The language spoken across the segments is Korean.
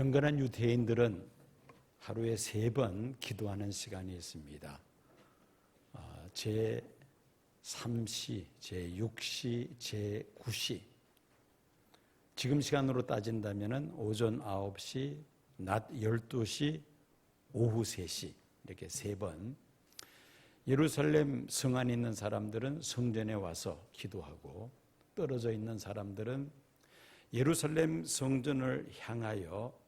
경건한 유대인들은 하루에 3번 기도하는 시간이 있습니다. 제3시, 제6시, 제9시. 지금 시간으로 따진다면 오전 9시, 낮 12시, 오후 3시 이렇게 3번. 예루살렘 성 안에 있는 사람들은 성전에 와서 기도하고, 떨어져 있는 사람들은 예루살렘 성전을 향하여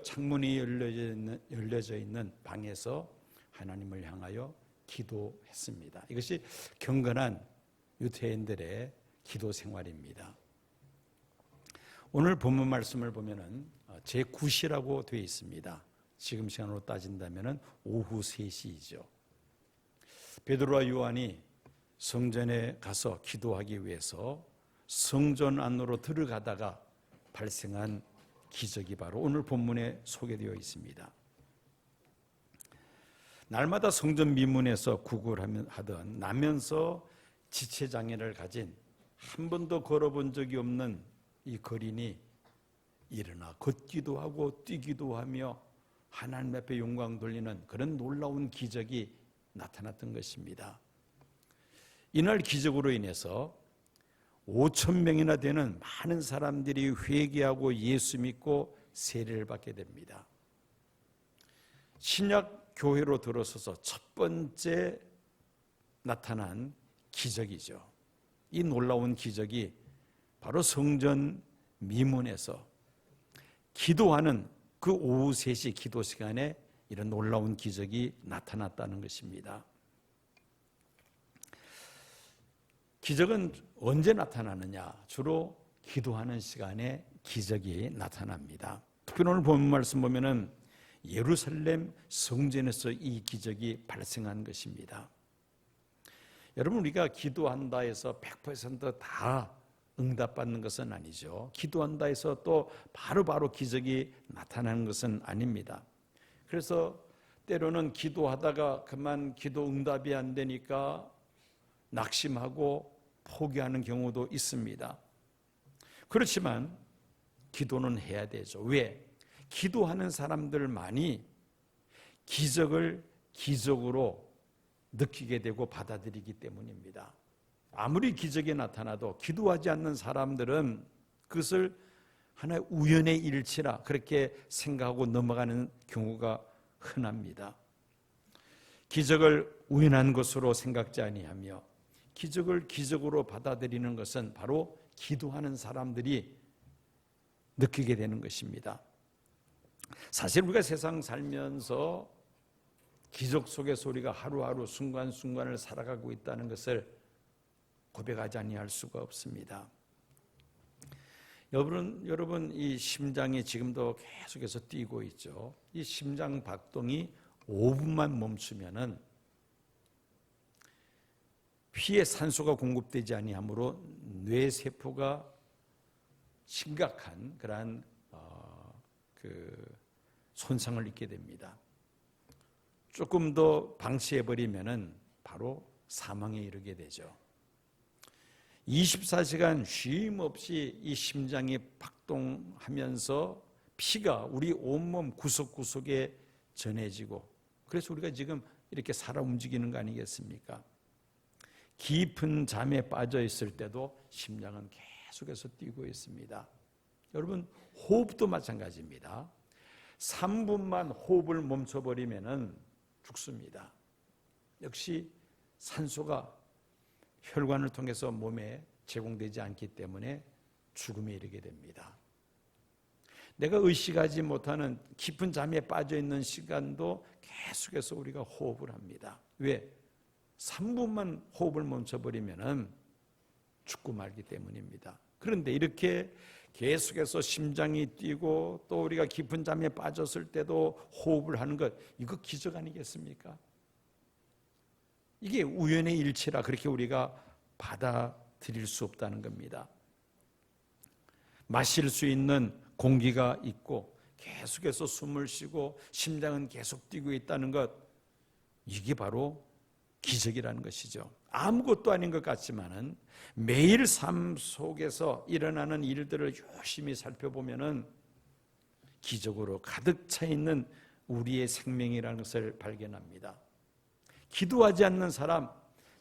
창문이 열려져 있는 방에서 하나님을 향하여 기도했습니다. 이것이 경건한 유대인들의 기도 생활입니다. 오늘 본문 말씀을 보면은 제9시라고 되어 있습니다. 지금 시간으로 따진다면 오후 3시이죠. 베드로와 요한이 성전에 가서 기도하기 위해서 성전 안으로 들어가다가 발생한 기적이 바로 오늘 본문에 소개되어 있습니다. 날마다 성전 미문에서 구걸하던 나면서 지체장애를 가진 한 번도 걸어본 적이 없는 이 거린이 일어나 걷기도 하고 뛰기도 하며 하나님 앞에 영광 돌리는 그런 놀라운 기적이 나타났던 것입니다. 이날 기적으로 인해서 5,000명이나 되는 많은 사람들이 회개하고 예수 믿고 세례를 받게 됩니다. 신약 교회로 들어서서 첫 번째 나타난 기적이죠. 이 놀라운 기적이 바로 성전 미문에서 기도하는 그 오후 3시 기도 시간에 이런 놀라운 기적이 나타났다는 것입니다. 기적은 언제 나타나느냐? 주로 기도하는 시간에 기적이 나타납니다. 특별히 오늘 본문 말씀 보면은 예루살렘 성전에서 이 기적이 발생한 것입니다. 여러분, 우리가 기도한다 해서 100% 응답받는 것은 아니죠. 기도한다 해서 또 바로바로 기적이 나타나는 것은 아닙니다. 그래서 때로는 기도하다가 그만 기도 응답이 안 되니까 낙심하고 포기하는 경우도 있습니다. 그렇지만 기도는 해야 되죠. 왜? 기도하는 사람들만이 기적을 기적으로 느끼게 되고 받아들이기 때문입니다. 아무리 기적이 나타나도 기도하지 않는 사람들은 그것을 하나의 우연의 일치라 그렇게 생각하고 넘어가는 경우가 흔합니다. 기적을 우연한 것으로 생각지 아니하며 기적을 기적으로 받아들이는 것은 바로 기도하는 사람들이 느끼게 되는 것입니다. 사실 우리가 세상 살면서 기적 속에서 우리가 하루하루 순간순간을 살아가고 있다는 것을 고백하지 아니할 수가 없습니다. 여러분 이 심장이 지금도 계속해서 뛰고 있죠. 이 심장 박동이 5분만 멈추면은 피에 산소가 공급되지 아니하므로 뇌 세포가 심각한 그러한 손상을 입게 됩니다. 조금 더 방치해 버리면은 바로 사망에 이르게 되죠. 24시간 쉼 없이 이 심장이 박동하면서 피가 우리 온몸 구석구석에 전해지고, 그래서 우리가 지금 이렇게 살아 움직이는 거 아니겠습니까? 깊은 잠에 빠져 있을 때도 심장은 계속해서 뛰고 있습니다. 여러분, 호흡도 마찬가지입니다. 3분만 호흡을 멈춰버리면 죽습니다. 역시 산소가 혈관을 통해서 몸에 제공되지 않기 때문에 죽음에 이르게 됩니다. 내가 의식하지 못하는 깊은 잠에 빠져 있는 시간도 계속해서 우리가 호흡을 합니다. 왜? 3분만 호흡을 멈춰버리면 죽고 말기 때문입니다. 그런데 이렇게 계속해서 심장이 뛰고 또 우리가 깊은 잠에 빠졌을 때도 호흡을 하는 것, 이거 기적 아니겠습니까? 이게 우연의 일치라 그렇게 우리가 받아들일 수 없다는 겁니다. 마실 수 있는 공기가 있고 계속해서 숨을 쉬고 심장은 계속 뛰고 있다는 것, 이게 바로 기적이라는 것이죠. 아무것도 아닌 것 같지만은 매일 삶 속에서 일어나는 일들을 유심히 살펴보면은 기적으로 가득 차 있는 우리의 생명이라는 것을 발견합니다. 기도하지 않는 사람,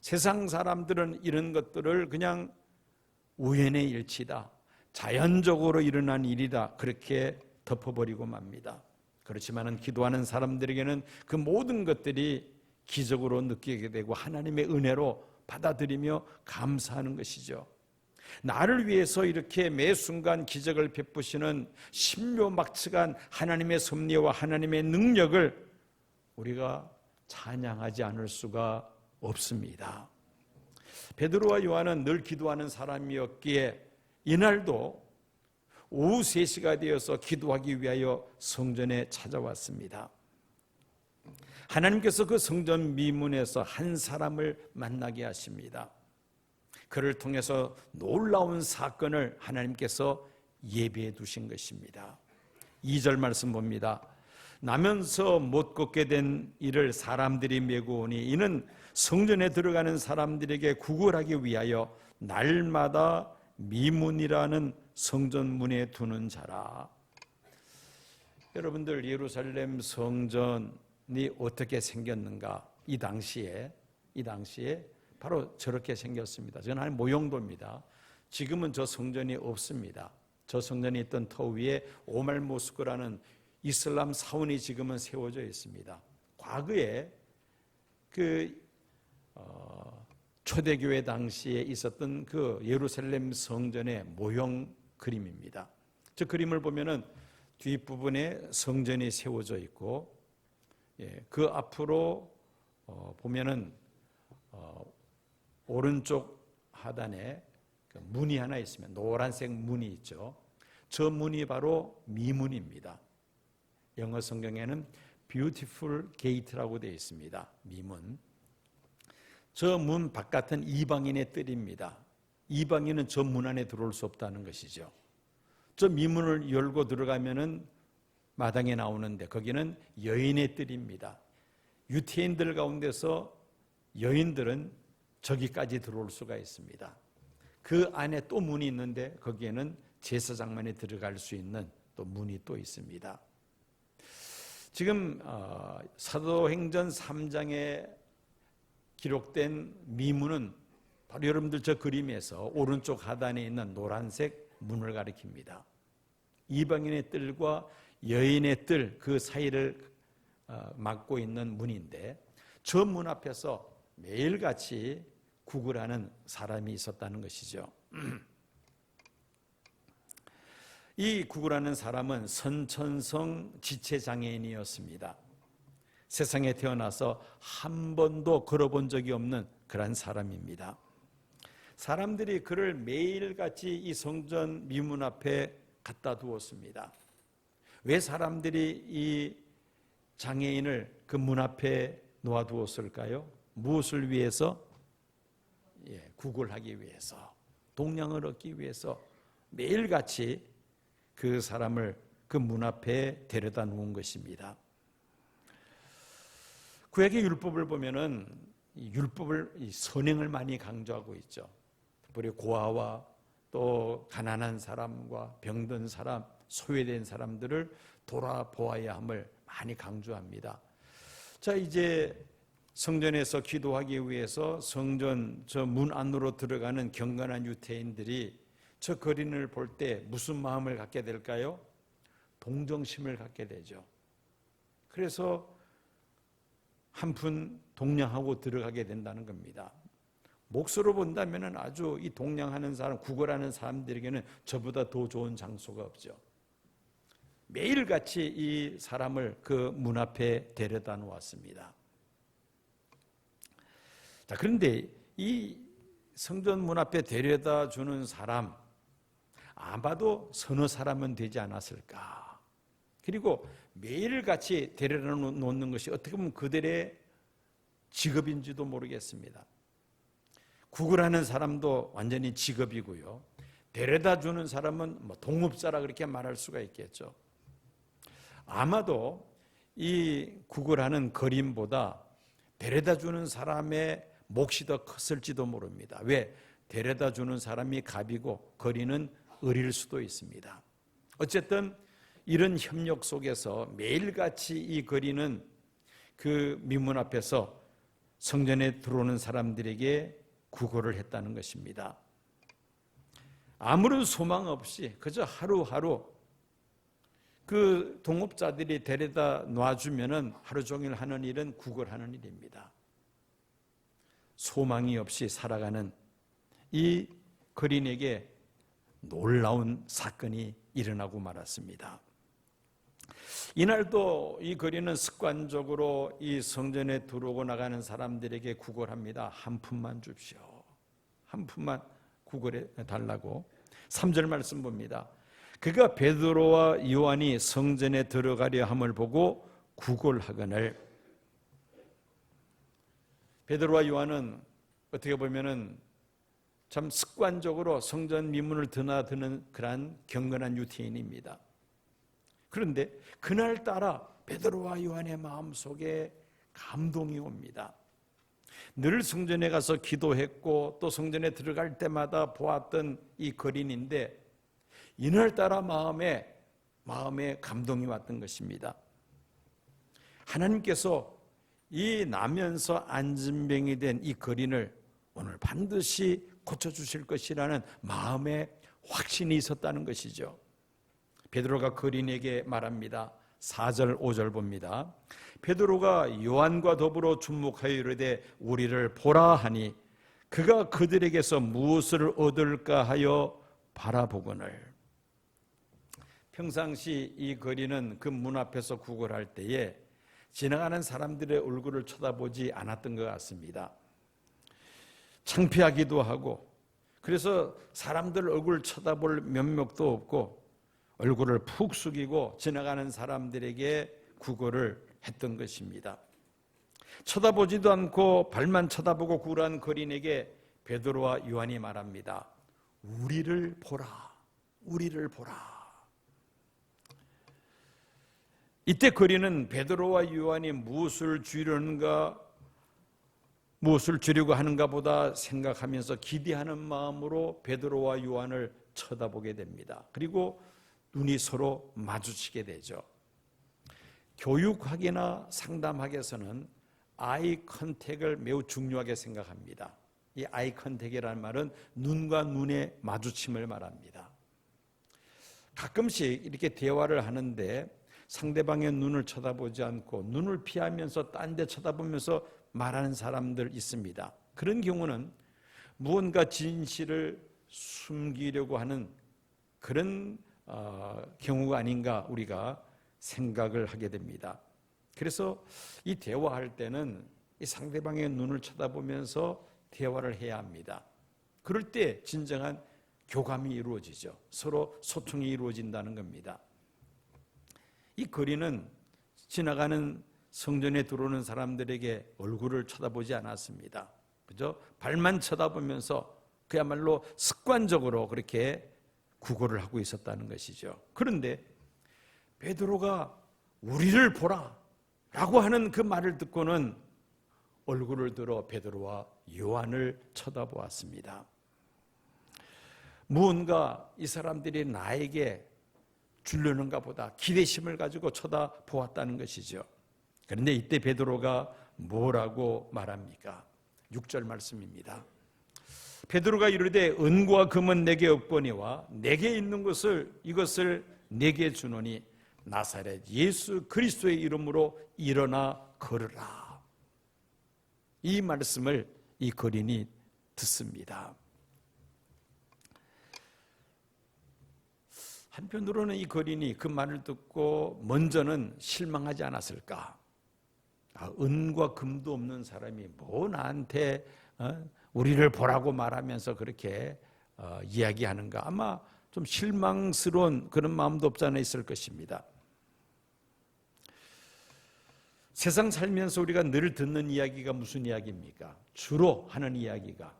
세상 사람들은 이런 것들을 그냥 우연의 일치다, 자연적으로 일어난 일이다, 그렇게 덮어버리고 맙니다. 그렇지만 기도하는 사람들에게는 그 모든 것들이 기적으로 느끼게 되고 하나님의 은혜로 받아들이며 감사하는 것이죠. 나를 위해서 이렇게 매 순간 기적을 베푸시는 신묘막측한 하나님의 섭리와 하나님의 능력을 우리가 찬양하지 않을 수가 없습니다. 베드로와 요한은 늘 기도하는 사람이었기에 이날도 오후 3시가 되어서 기도하기 위하여 성전에 찾아왔습니다. 하나님께서 그 성전 미문에서 한 사람을 만나게 하십니다. 그를 통해서 놀라운 사건을 하나님께서 예비해 두신 것입니다. 2절 말씀 봅니다. 나면서 못 걷게 된 이를 사람들이 메고 오니 이는 성전에 들어가는 사람들에게 구걸하기 위하여 날마다 미문이라는 성전 문에 두는 자라. 여러분들, 예루살렘 성전이 어떻게 생겼는가? 이 당시에 바로 저렇게 생겼습니다. 저건 하나의 모형도입니다. 지금은 저 성전이 없습니다. 저 성전이 있던 터 위에 오말 모스크라는 이슬람 사원이 지금은 세워져 있습니다. 과거에 초대교회 당시에 있었던 그 예루살렘 성전의 모형 그림입니다. 저 그림을 보면은 뒷부분에 성전이 세워져 있고, 그 앞으로 보면은 오른쪽 하단에 문이 하나 있으면 노란색 문이 있죠. 저 문이 바로 미문입니다. 영어 성경에는 Beautiful Gate라고 되어 있습니다. 미문. 저 문 바깥은 이방인의 뜰입니다. 이방인은 저 문 안에 들어올 수 없다는 것이죠. 저 미문을 열고 들어가면은 마당에 나오는데 거기는 여인의 뜰입니다. 유태인들 가운데서 여인들은 저기까지 들어올 수가 있습니다. 그 안에 또 문이 있는데 거기에는 제사장만이 들어갈 수 있는 또 문이 또 있습니다. 지금 사도행전 3장에 기록된 미문은 바로 여러분들 저 그림에서 오른쪽 하단에 있는 노란색 문을 가리킵니다. 이방인의 뜰과 여인의 뜰 그 사이를 막고 있는 문인데 저 문 앞에서 매일같이 구걸하는 사람이 있었다는 것이죠. 이 구걸하는 사람은 선천성 지체장애인이었습니다. 세상에 태어나서 한 번도 걸어본 적이 없는 그런 사람입니다. 사람들이 그를 매일같이 이 성전 미문 앞에 갖다 두었습니다. 왜 사람들이 이 장애인을 그 문 앞에 놓아두었을까요? 무엇을 위해서? 구걸하기 위해서, 동량을 얻기 위해서 매일같이 그 사람을 그 문 앞에 데려다 놓은 것입니다. 구약의 율법을 보면은 이 율법을, 이 선행을 많이 강조하고 있죠. 특별히 고아와 또 가난한 사람과 병든 사람, 소외된 사람들을 돌아보아야 함을 많이 강조합니다. 자, 이제 성전에서 기도하기 위해서 성전 저 문 안으로 들어가는 경건한 유태인들이 저 거린을 볼 때 무슨 마음을 갖게 될까요? 동정심을 갖게 되죠. 그래서 한푼 동냥하고 들어가게 된다는 겁니다. 몫으로 본다면 아주 이 동냥하는 사람, 구걸하는 사람들에게는 저보다 더 좋은 장소가 없죠. 매일같이 이 사람을 그 문 앞에 데려다 놓았습니다. 자, 그런데 이 성전 문 앞에 데려다 주는 사람, 아마도 서너 사람은 되지 않았을까. 그리고 매일같이 데려다 놓는 것이 어떻게 보면 그들의 직업인지도 모르겠습니다. 구걸하는 사람도 완전히 직업이고요. 데려다 주는 사람은 뭐 동업자라 그렇게 말할 수가 있겠죠. 아마도 이 구걸하는 거린보다 데려다 주는 사람의 몫이 더 컸을지도 모릅니다. 왜? 데려다 주는 사람이 갑이고 거린은 을일 수도 있습니다. 어쨌든 이런 협력 속에서 매일같이 이 거리는 그 미문 앞에서 성전에 들어오는 사람들에게 구걸을 했다는 것입니다. 아무런 소망 없이 그저 하루하루 그 동업자들이 데려다 놔주면은 하루 종일 하는 일은 구걸하는 일입니다. 소망이 없이 살아가는 이 거린에게 놀라운 사건이 일어나고 말았습니다. 이날도 이 거리는 습관적으로 이 성전에 들어오고 나가는 사람들에게 구걸합니다. 한 푼만 줍시오. 한 푼만 구걸해 달라고. 3절 말씀 봅니다. 그가 베드로와 요한이 성전에 들어가려 함을 보고 구걸하거늘. 베드로와 요한은 어떻게 보면은 참 습관적으로 성전 미문을 드나드는 그러한 경건한 유태인입니다. 그런데 그날따라 베드로와 요한의 마음속에 감동이 옵니다. 늘 성전에 가서 기도했고 또 성전에 들어갈 때마다 보았던 이 거린인데 이날따라 마음에 감동이 왔던 것입니다. 하나님께서 이 나면서 안진병이 된 이 거린을 오늘 반드시 고쳐주실 것이라는 마음의 확신이 있었다는 것이죠. 베드로가 거린에게 말합니다. 4절 5절 봅니다. 베드로가 요한과 더불어 주목하여 이르되 우리를 보라 하니 그가 그들에게서 무엇을 얻을까 하여 바라보거늘. 평상시 이 거린은 그 문 앞에서 구걸할 때에 지나가는 사람들의 얼굴을 쳐다보지 않았던 것 같습니다. 창피하기도 하고 그래서 사람들 얼굴 쳐다볼 면목도 없고 얼굴을 푹 숙이고 지나가는 사람들에게 구걸을 했던 것입니다. 쳐다보지도 않고 발만 쳐다보고 구걸한 거린에게 베드로와 요한이 말합니다. 우리를 보라. 우리를 보라. 이때 거린은 베드로와 요한이 무엇을 주려고 하는가 보다 생각하면서 기대하는 마음으로 베드로와 요한을 쳐다보게 됩니다. 그리고 눈이 서로 마주치게 되죠. 교육학이나 상담학에서는 아이 컨택을 매우 중요하게 생각합니다. 이 아이 컨택이라는 말은 눈과 눈의 마주침을 말합니다. 가끔씩 이렇게 대화를 하는데 상대방의 눈을 쳐다보지 않고 눈을 피하면서 딴 데 쳐다보면서 말하는 사람들 있습니다. 그런 경우는 무언가 진실을 숨기려고 하는 그런 경우가 아닌가 우리가 생각을 하게 됩니다. 그래서 이 대화할 때는 이 상대방의 눈을 쳐다보면서 대화를 해야 합니다. 그럴 때 진정한 교감이 이루어지죠. 서로 소통이 이루어진다는 겁니다. 이 거리는 지나가는 성전에 들어오는 사람들에게 얼굴을 쳐다보지 않았습니다. 그죠? 발만 쳐다보면서 그야말로 습관적으로 그렇게 구걸을 하고 있었다는 것이죠. 그런데 베드로가 우리를 보라 라고 하는 그 말을 듣고는 얼굴을 들어 베드로와 요한을 쳐다보았습니다. 무언가 이 사람들이 나에게 주려는가 보다 기대심을 가지고 쳐다보았다는 것이죠. 그런데 이때 베드로가 뭐라고 말합니까? 6절 말씀입니다. 베드로가 이르되 은과 금은 내게 없거니와 내게 있는 이것을 내게 주노니 나사렛 예수 그리스도의 이름으로 일어나 걸으라. 이 말씀을 이 거린이 듣습니다. 한편으로는 이 거린이 그 말을 듣고 먼저는 실망하지 않았을까? 은과 금도 없는 사람이 뭐 나한테 우리를 보라고 말하면서 그렇게 이야기하는가? 아마 좀 실망스러운 그런 마음도 없지 않아 있을 것입니다. 세상 살면서 우리가 늘 듣는 이야기가 무슨 이야기입니까? 주로 하는 이야기가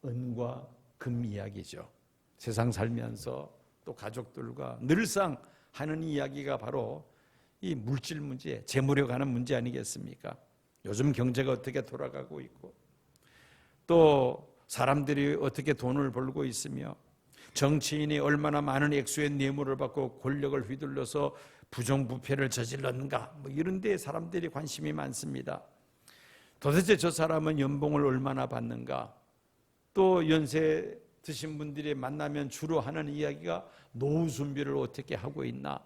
은과 금 이야기죠. 세상 살면서 또 가족들과 늘상 하는 이야기가 바로 이 물질 문제, 재물에 관한 문제 아니겠습니까? 요즘 경제가 어떻게 돌아가고 있고 또 사람들이 어떻게 돈을 벌고 있으며 정치인이 얼마나 많은 액수의 뇌물을 받고 권력을 휘둘러서 부정부패를 저질렀는가, 뭐 이런 데 사람들이 관심이 많습니다. 도대체 저 사람은 연봉을 얼마나 받는가? 또 연세 드신 분들이 만나면 주로 하는 이야기가 노후 준비를 어떻게 하고 있나?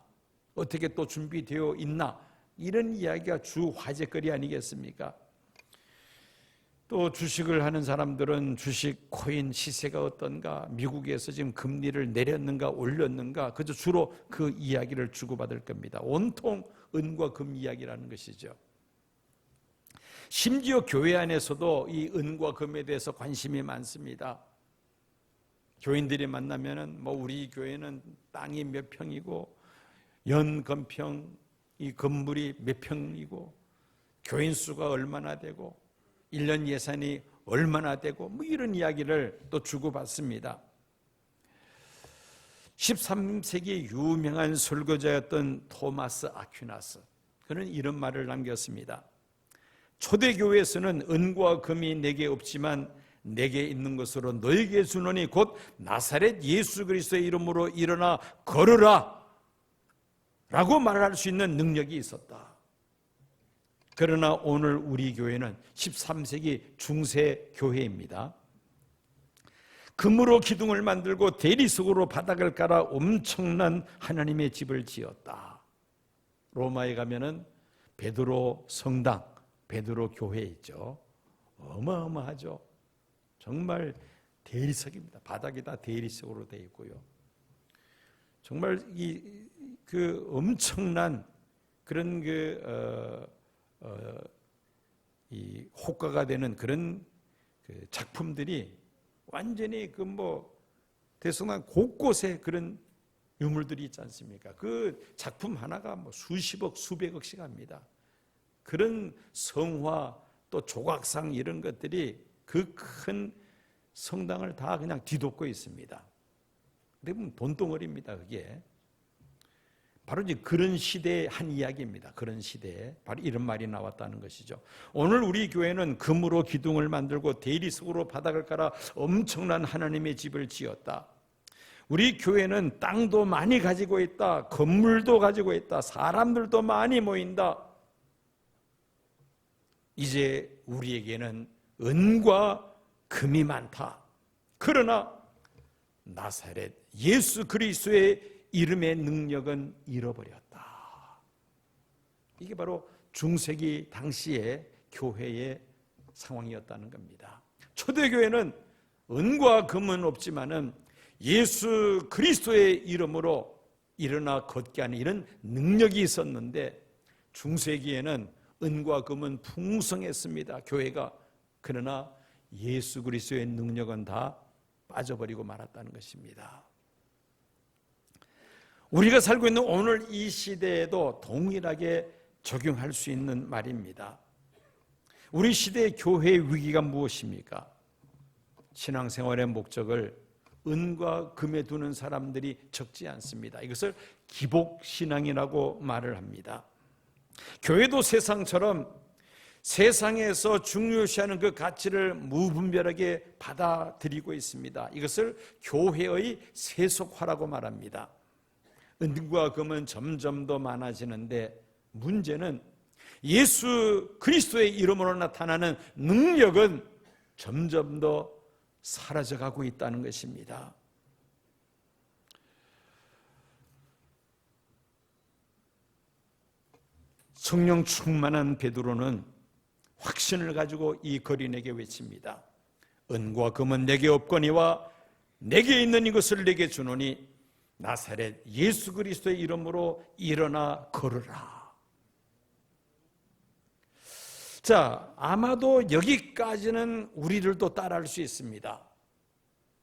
어떻게 또 준비되어 있나? 이런 이야기가 주 화제거리 아니겠습니까? 또 주식을 하는 사람들은 주식 코인 시세가 어떤가, 미국에서 지금 금리를 내렸는가 올렸는가, 그저 주로 그 이야기를 주고받을 겁니다. 온통 은과 금 이야기라는 것이죠. 심지어 교회 안에서도 이 은과 금에 대해서 관심이 많습니다. 교인들이 만나면은 뭐 우리 교회는 땅이 몇 평이고 연건평 이 건물이 몇 평이고 교인 수가 얼마나 되고 1년 예산이 얼마나 되고 뭐 이런 이야기를 또 주고받습니다. 13세기 유명한 설교자였던 토마스 아퀴나스, 그는 이런 말을 남겼습니다. 초대교회에서는 은과 금이 내게 없지만 내게 있는 것으로 너에게 주노니 곧 나사렛 예수 그리스도의 이름으로 일어나 걸으라 라고 말할 수 있는 능력이 있었다. 그러나 오늘 우리 교회는 13세기 중세 교회입니다. 금으로 기둥을 만들고 대리석으로 바닥을 깔아 엄청난 하나님의 집을 지었다. 로마에 가면은 베드로 성당, 베드로 교회 있죠. 어마어마하죠. 정말 대리석입니다. 바닥이 다 대리석으로 되어 있고요. 정말 그 엄청난 그런 이 호가가 되는 그런 그 작품들이 완전히 대성당 곳곳에 그런 유물들이 있지 않습니까? 그 작품 하나가 뭐 수십억, 수백억씩 합니다. 그런 성화 또 조각상 이런 것들이 그 큰 성당을 다 그냥 뒤덮고 있습니다. 근데 돈덩어리입니다. 그게 바로 이제 그런 시대의 한 이야기입니다. 그런 시대에 바로 이런 말이 나왔다는 것이죠. 오늘 우리 교회는 금으로 기둥을 만들고 대리석으로 바닥을 깔아 엄청난 하나님의 집을 지었다. 우리 교회는 땅도 많이 가지고 있다. 건물도 가지고 있다. 사람들도 많이 모인다. 이제 우리에게는 은과 금이 많다. 그러나 나사렛 예수 그리스도의 이름의 능력은 잃어버렸다. 이게 바로 중세기 당시의 교회의 상황이었다는 겁니다. 초대교회는 은과 금은 없지만은 예수 그리스도의 이름으로 일어나 걷게 하는 이런 능력이 있었는데, 중세기에는 은과 금은 풍성했습니다. 교회가. 그러나 예수 그리스도의 능력은 다 빠져버리고 말았다는 것입니다. 우리가 살고 있는 오늘 이 시대에도 동일하게 적용할 수 있는 말입니다. 우리 시대의 교회의 위기가 무엇입니까? 신앙생활의 목적을 은과 금에 두는 사람들이 적지 않습니다. 이것을 기복신앙이라고 말을 합니다. 교회도 세상처럼 세상에서 중요시하는 그 가치를 무분별하게 받아들이고 있습니다. 이것을 교회의 세속화라고 말합니다. 은과 금은 점점 더 많아지는데 문제는 예수 그리스도의 이름으로 나타나는 능력은 점점 더 사라져가고 있다는 것입니다. 성령 충만한 베드로는 확신을 가지고 이 거린에게 외칩니다. 은과 금은 내게 없거니와 내게 있는 이것을 내게 주노니 나사렛 예수 그리스도의 이름으로 일어나 걸으라. 자, 아마도 여기까지는 우리들도 따라할 수 있습니다.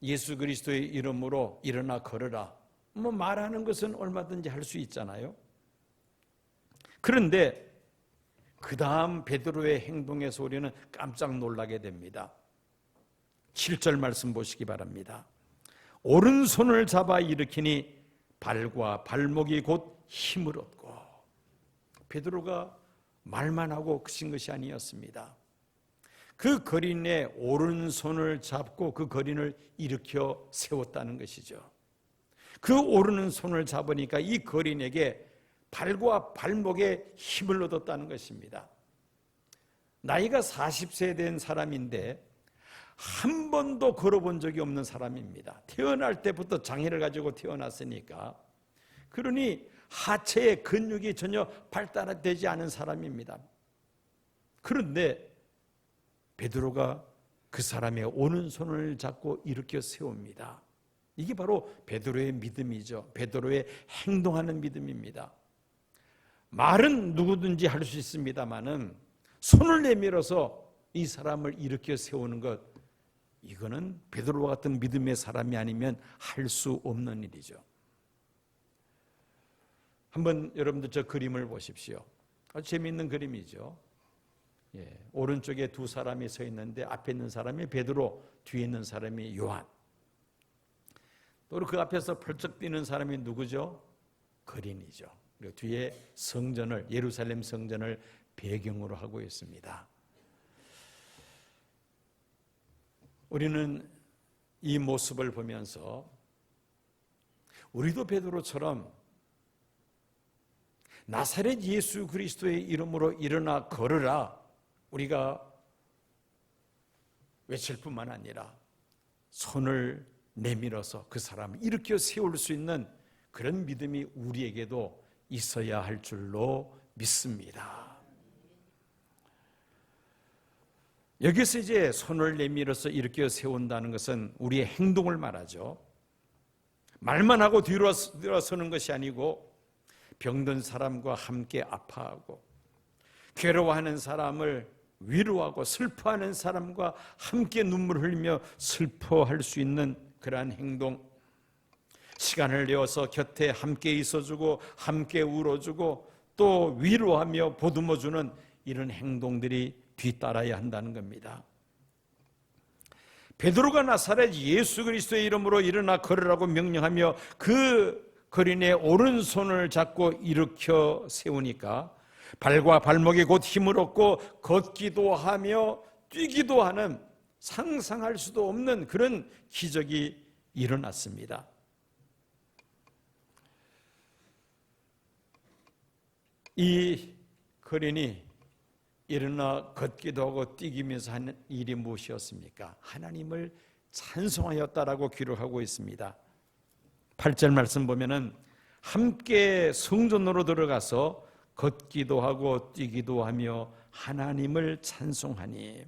예수 그리스도의 이름으로 일어나 걸으라. 뭐 말하는 것은 얼마든지 할 수 있잖아요. 그런데 그 다음 베드로의 행동에서 우리는 깜짝 놀라게 됩니다. 7절 말씀 보시기 바랍니다. 오른손을 잡아 일으키니 발과 발목이 곧 힘을 얻고. 베드로가 말만 하고 그친 것이 아니었습니다. 그 거린의 오른손을 잡고 그 거린을 일으켜 세웠다는 것이죠. 그 오르는 손을 잡으니까 이 거린에게 발과 발목에 힘을 얻었다는 것입니다. 나이가 40세 된 사람인데 한 번도 걸어본 적이 없는 사람입니다. 태어날 때부터 장애를 가지고 태어났으니까. 그러니 하체의 근육이 전혀 발달되지 않은 사람입니다. 그런데 베드로가 그 사람의 오른손을 잡고 일으켜 세웁니다. 이게 바로 베드로의 믿음이죠. 베드로의 행동하는 믿음입니다. 말은 누구든지 할 수 있습니다마는 손을 내밀어서 이 사람을 일으켜 세우는 것, 이거는 베드로와 같은 믿음의 사람이 아니면 할 수 없는 일이죠. 한번 여러분들 저 그림을 보십시오. 아주 재미있는 그림이죠. 오른쪽에 두 사람이 서 있는데 앞에 있는 사람이 베드로, 뒤에 있는 사람이 요한. 또 그 앞에서 펄쩍 뛰는 사람이 누구죠? 거린이죠. 그리고 뒤에 성전을, 예루살렘 성전을 배경으로 하고 있습니다. 우리는 이 모습을 보면서 우리도 베드로처럼 나사렛 예수 그리스도의 이름으로 일어나 걸으라, 우리가 외칠 뿐만 아니라 손을 내밀어서 그 사람을 일으켜 세울 수 있는 그런 믿음이 우리에게도 있어야 할 줄로 믿습니다. 여기서 이제 손을 내밀어서 일으켜 세운다는 것은 우리의 행동을 말하죠. 말만 하고 뒤로 서는 것이 아니고 병든 사람과 함께 아파하고 괴로워하는 사람을 위로하고 슬퍼하는 사람과 함께 눈물 흘리며 슬퍼할 수 있는 그러한 행동, 시간을 내어서 곁에 함께 있어주고 함께 울어주고 또 위로하며 보듬어주는 이런 행동들이 뒤따라야 한다는 겁니다. 베드로가 나사렛 예수 그리스도의 이름으로 일어나 걸으라고 명령하며 그 거린의 오른손을 잡고 일으켜 세우니까 발과 발목에 곧 힘을 얻고 걷기도 하며 뛰기도 하는 상상할 수도 없는 그런 기적이 일어났습니다. 이 거린이 일어나 걷기도 하고 뛰기면서 하는 일이 무엇이었습니까? 하나님을 찬송하였다라고 기록하고 있습니다. 8절 말씀 보면은 함께 성전으로 들어가서 걷기도 하고 뛰기도 하며 하나님을 찬송하니.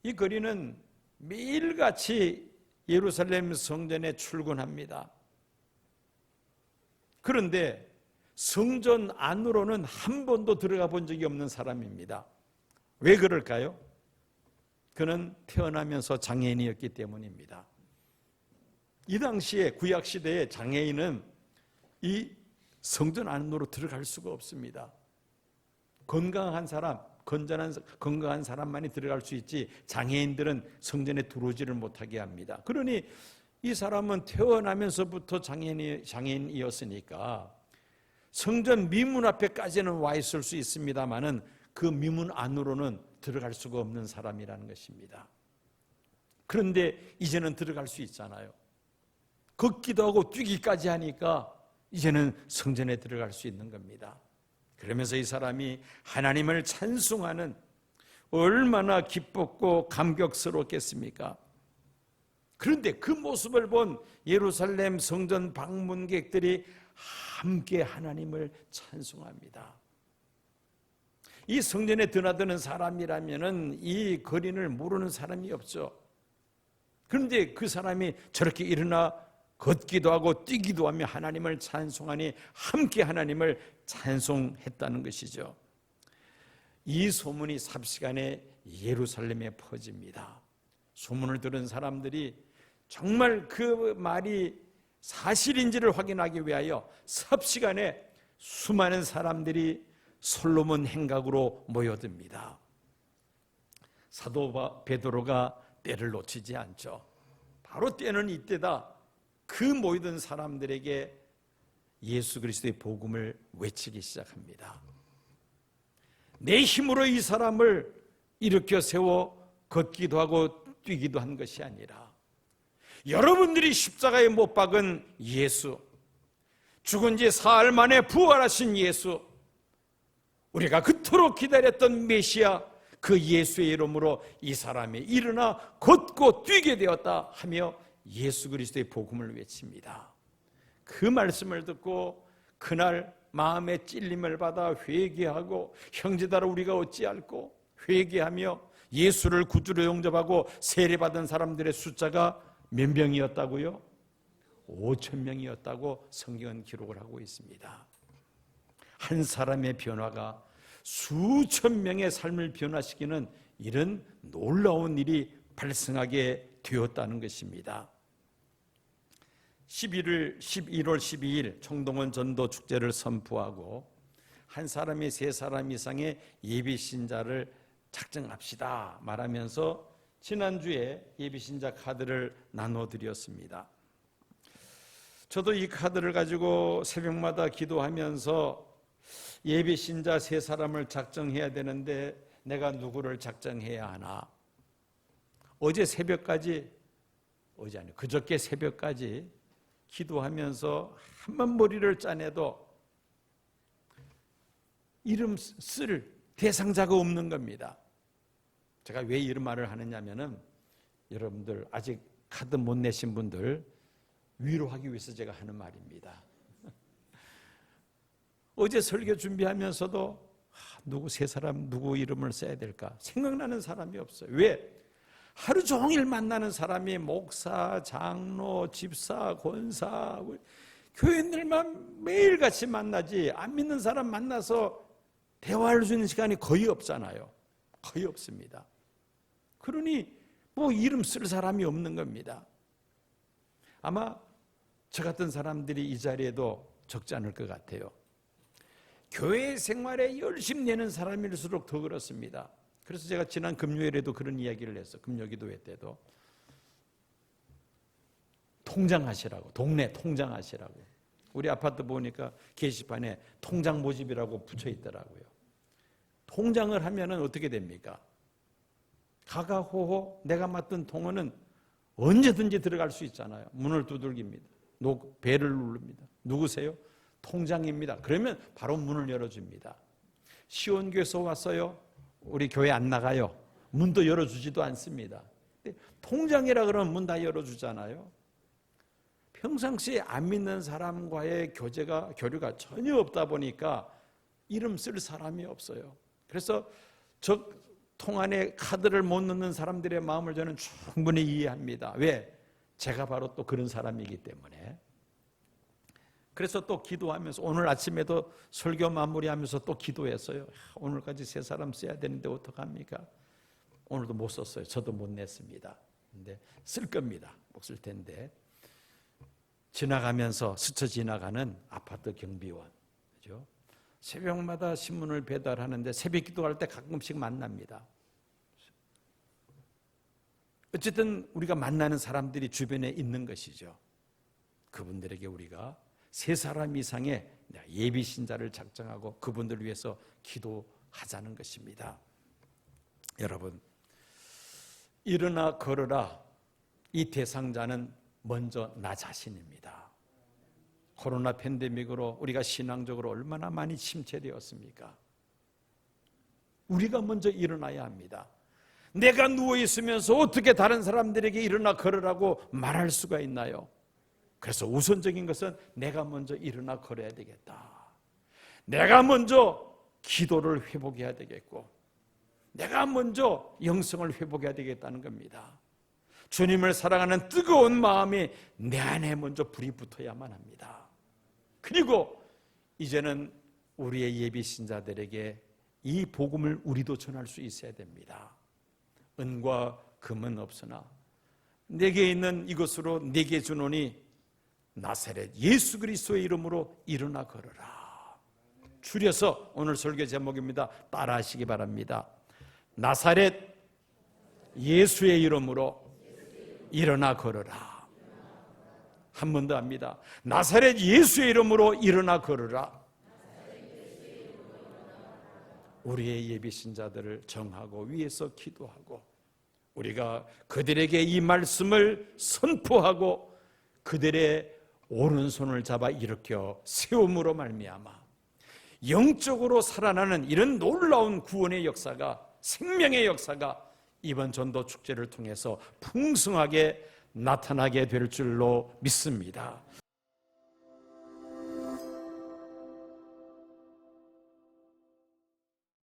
이 거린은 매일같이 예루살렘 성전에 출근합니다. 그런데 성전 안으로는 한 번도 들어가 본 적이 없는 사람입니다. 왜 그럴까요? 그는 태어나면서 장애인이었기 때문입니다. 이 당시에 구약시대에 장애인은 이 성전 안으로 들어갈 수가 없습니다. 건강한 사람, 건강한 사람만이 들어갈 수 있지 장애인들은 성전에 들어오지를 못하게 합니다. 그러니 이 사람은 태어나면서부터 장애인이었으니까 성전 미문 앞에까지는 와 있을 수 있습니다만은 그 미문 안으로는 들어갈 수가 없는 사람이라는 것입니다. 그런데 이제는 들어갈 수 있잖아요. 걷기도 하고 뛰기까지 하니까 이제는 성전에 들어갈 수 있는 겁니다. 그러면서 이 사람이 하나님을 찬송하는, 얼마나 기뻤고 감격스럽겠습니까? 그런데 그 모습을 본 예루살렘 성전 방문객들이 함께 하나님을 찬송합니다. 이 성전에 드나드는 사람이라면 이 거린을 모르는 사람이 없죠. 그런데 그 사람이 저렇게 일어나 걷기도 하고 뛰기도 하며 하나님을 찬송하니 함께 하나님을 찬송했다는 것이죠. 이 소문이 삽시간에 예루살렘에 퍼집니다. 소문을 들은 사람들이 정말 그 말이 사실인지를 확인하기 위하여 삽시간에 수많은 사람들이 솔로몬 행각으로 모여듭니다. 사도 베드로가 때를 놓치지 않죠. 바로 때는 이때다. 그 모이던 사람들에게 예수 그리스도의 복음을 외치기 시작합니다. 내 힘으로 이 사람을 일으켜 세워 걷기도 하고 뛰기도 한 것이 아니라 여러분들이 십자가에 못 박은 예수, 죽은 지 사흘 만에 부활하신 예수, 우리가 그토록 기다렸던 메시아, 그 예수의 이름으로 이 사람이 일어나 걷고 뛰게 되었다 하며 예수 그리스도의 복음을 외칩니다. 그 말씀을 듣고 그날 마음의 찔림을 받아 회개하고 형제들아 우리가 어찌할꼬 회개하며 예수를 구주로 영접하고 세례받은 사람들의 숫자가 몇 명이었다고요? 5,000명이었다고 성경은 기록을 하고 있습니다. 한 사람의 변화가 수천 명의 삶을 변화시키는 이런 놀라운 일이 발생하게 되었다는 것입니다. 11월 12일 청동원 전도 축제를 선포하고 한 사람이 3사람 이상의 예비신자를 작정합시다 말하면서 지난주에 예비신자 카드를 나눠드렸습니다. 저도 이 카드를 가지고 새벽마다 기도하면서 예비신자 3사람을 작정해야 되는데 내가 누구를 작정해야 하나. 어제 새벽까지, 그저께 새벽까지 기도하면서 한번 머리를 짜내도 이름 쓸 대상자가 없는 겁니다. 제가 왜 이런 말을 하느냐면은 여러분들 아직 카드 못 내신 분들 위로하기 위해서 제가 하는 말입니다. 어제 설교 준비하면서도 누구 3사람 누구 이름을 써야 될까 생각나는 사람이 없어요. 왜? 하루 종일 만나는 사람이 목사, 장로, 집사, 권사, 교인들만 매일같이 만나지 안 믿는 사람 만나서 대화할 수 있는 시간이 거의 없잖아요. 거의 없습니다. 그러니 뭐 이름 쓸 사람이 없는 겁니다. 아마 저 같은 사람들이 이 자리에도 적지 않을 것 같아요. 교회 생활에 열심 내는 사람일수록 더 그렇습니다. 그래서 제가 지난 금요일에도 그런 이야기를 했어요. 금요기도회 때도 통장하시라고, 동네 통장하시라고. 우리 아파트 보니까 게시판에 통장 모집이라고 붙여 있더라고요. 통장을 하면은 어떻게 됩니까? 가가호호 내가 맡은 통원은 언제든지 들어갈 수 있잖아요. 문을 두들깁니다. 벨을 누릅니다. 누구세요? 통장입니다. 그러면 바로 문을 열어줍니다. 시온교에서 왔어요? 우리 교회 안 나가요. 문도 열어주지도 않습니다. 통장이라 그러면 문 다 열어주잖아요. 평상시에 안 믿는 사람과의 교류가 전혀 없다 보니까 이름 쓸 사람이 없어요. 그래서 저 통 안에 카드를 못 넣는 사람들의 마음을 저는 충분히 이해합니다. 왜? 제가 바로 또 그런 사람이기 때문에. 그래서 또 기도하면서 오늘 아침에도 설교 마무리하면서 또 기도했어요. 오늘까지 3사람 써야 되는데 어떡합니까? 오늘도 못 썼어요. 저도 못 냈습니다. 근데 쓸 겁니다. 못 쓸 텐데. 지나가면서 스쳐 지나가는 아파트 경비원, 그죠? 새벽마다 신문을 배달하는데 새벽 기도할 때 가끔씩 만납니다. 어쨌든 우리가 만나는 사람들이 주변에 있는 것이죠. 그분들에게 우리가 3사람 이상의 예비신자를 작정하고 그분들을 위해서 기도하자는 것입니다. 여러분, 일어나 걸어라. 이 대상자는 먼저 나 자신입니다. 코로나 팬데믹으로 우리가 신앙적으로 얼마나 많이 침체되었습니까? 우리가 먼저 일어나야 합니다. 내가 누워있으면서 어떻게 다른 사람들에게 일어나 걸으라고 말할 수가 있나요? 그래서 우선적인 것은 내가 먼저 일어나 걸어야 되겠다. 내가 먼저 기도를 회복해야 되겠고 내가 먼저 영성을 회복해야 되겠다는 겁니다. 주님을 사랑하는 뜨거운 마음이 내 안에 먼저 불이 붙어야만 합니다. 그리고 이제는 우리의 예비 신자들에게 이 복음을 우리도 전할 수 있어야 됩니다. 은과 금은 없으나 내게 있는 이것으로 내게 주노니 나사렛 예수 그리스도의 이름으로 일어나 걸어라. 줄여서 오늘 설교 제목입니다. 따라하시기 바랍니다. 나사렛 예수의 이름으로 일어나 걸어라. 한 번 더 합니다. 나사렛 예수의 이름으로 일어나 걸어라. 우리의 예비 신자들을 정하고 위에서 기도하고 우리가 그들에게 이 말씀을 선포하고 그들의 오른손을 잡아 일으켜 세움으로 말미암아 영적으로 살아나는 이런 놀라운 구원의 역사가, 생명의 역사가 이번 전도 축제를 통해서 풍성하게 나타나게 될 줄로 믿습니다.